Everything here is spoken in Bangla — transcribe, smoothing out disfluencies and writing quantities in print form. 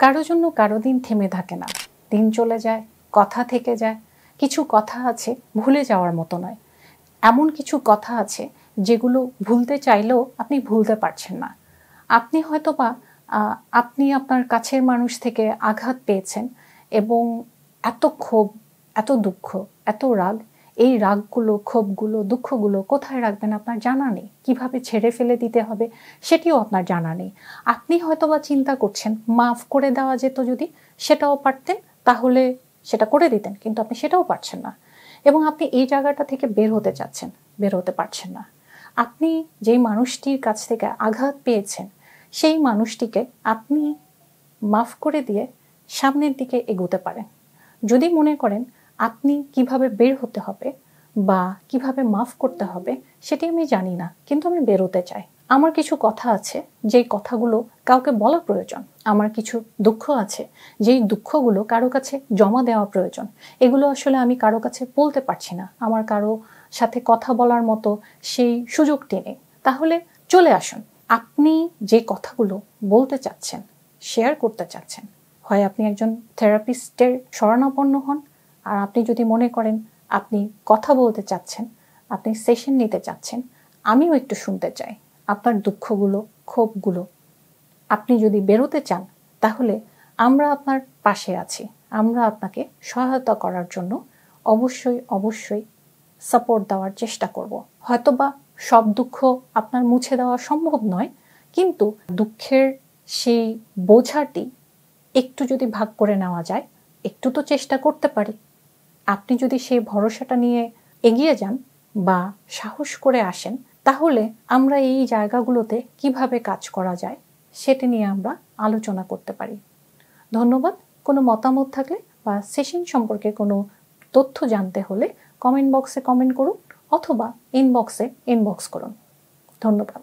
কারো জন্য কারো দিন থেমে থাকে না, দিন চলে যায়, কথা থেকে যায়। কিছু কথা আছে ভুলে যাওয়ার মতো নয়, এমন কিছু কথা আছে যেগুলো ভুলতে চাইলেও আপনি ভুলতে পারছেন না। আপনি হয়তোবা আপনি আপনার কাছের মানুষ থেকে আঘাত পেয়েছেন এবং এত ক্ষোভ, এত দুঃখ, এত রাগ, এই রাগগুলো, ক্ষোভগুলো, দুঃখগুলো কোথায় রাখবেন আপনার জানা নেই। কিভাবে ছেড়ে ফেলে দিতে হবে সেটিও আপনার জানা নেই। আপনি হয়তোবা চিন্তা করছেন মাফ করে দেওয়া যেত যদি, সেটাও পারতেন, তাহলে সেটা করে দিতেন, কিন্তু আপনি সেটাও পারছেন না। এবং আপনি এই জায়গাটা থেকে বের হতে চাচ্ছেন, বের হতে পারছেন না। আপনি যেই মানুষটির কাছ থেকে আঘাত পেয়েছেন সেই মানুষটিকে আপনি মাফ করে দিয়ে সামনের দিকে এগোতে পারেন। যদি মনে করেন আপনি কিভাবে বের হতে হবে বা কিভাবে মাফ করতে হবে সেটি আমি জানি না, কিন্তু আমি বেরোতে চাই। আমার কিছু কথা আছে যেই কথাগুলো কাউকে বলা প্রয়োজন। আমার কিছু দুঃখ আছে যেই দুঃখগুলো কারো কাছে জমা দেওয়া প্রয়োজন। এগুলো আসলে আমি কারো কাছে বলতে পারছি না, আমার কারো সাথে কথা বলার মতো সেই সুযোগটি নেই। তাহলে চলে আসুন, আপনি যে কথাগুলো বলতে চাচ্ছেন, শেয়ার করতে চাচ্ছেন, হয় আপনি একজন থেরাপিস্টের শরণাপন্ন হন, আর আপনি যদি মনে করেন আপনি কথা বলতে চাচ্ছেন, আপনি সেশন নিতে চাচ্ছেন, আমিও একটু শুনতে চাই আপনার দুঃখগুলো, ক্ষোভগুলো। আপনি যদি বেরোতে চান তাহলে আমরা আপনার পাশে আছি, আমরা আপনাকে সহায়তা করার জন্য অবশ্যই অবশ্যই সাপোর্ট দেওয়ার চেষ্টা করব। হয়তোবা সব দুঃখ আপনার মুছে দেওয়া সম্ভব নয়, কিন্তু দুঃখের সেই বোঝাটি একটু যদি ভাগ করে নেওয়া যায়, একটু তো চেষ্টা করতে পারি। আপনি যদি সেই ভরসাটা নিয়ে এগিয়ে যান বা সাহস করে আসেন, তাহলে আমরা এই জায়গাগুলোতে কিভাবে কাজ করা যায় সেটি নিয়ে আমরা আলোচনা করতে পারি। ধন্যবাদ। কোনো মতামত থাকলে বা সেশন সম্পর্কে কোনো তথ্য জানতে হলে কমেন্ট বক্সে কমেন্ট করুন অথবা ইনবক্সে ইনবক্স করুন। ধন্যবাদ।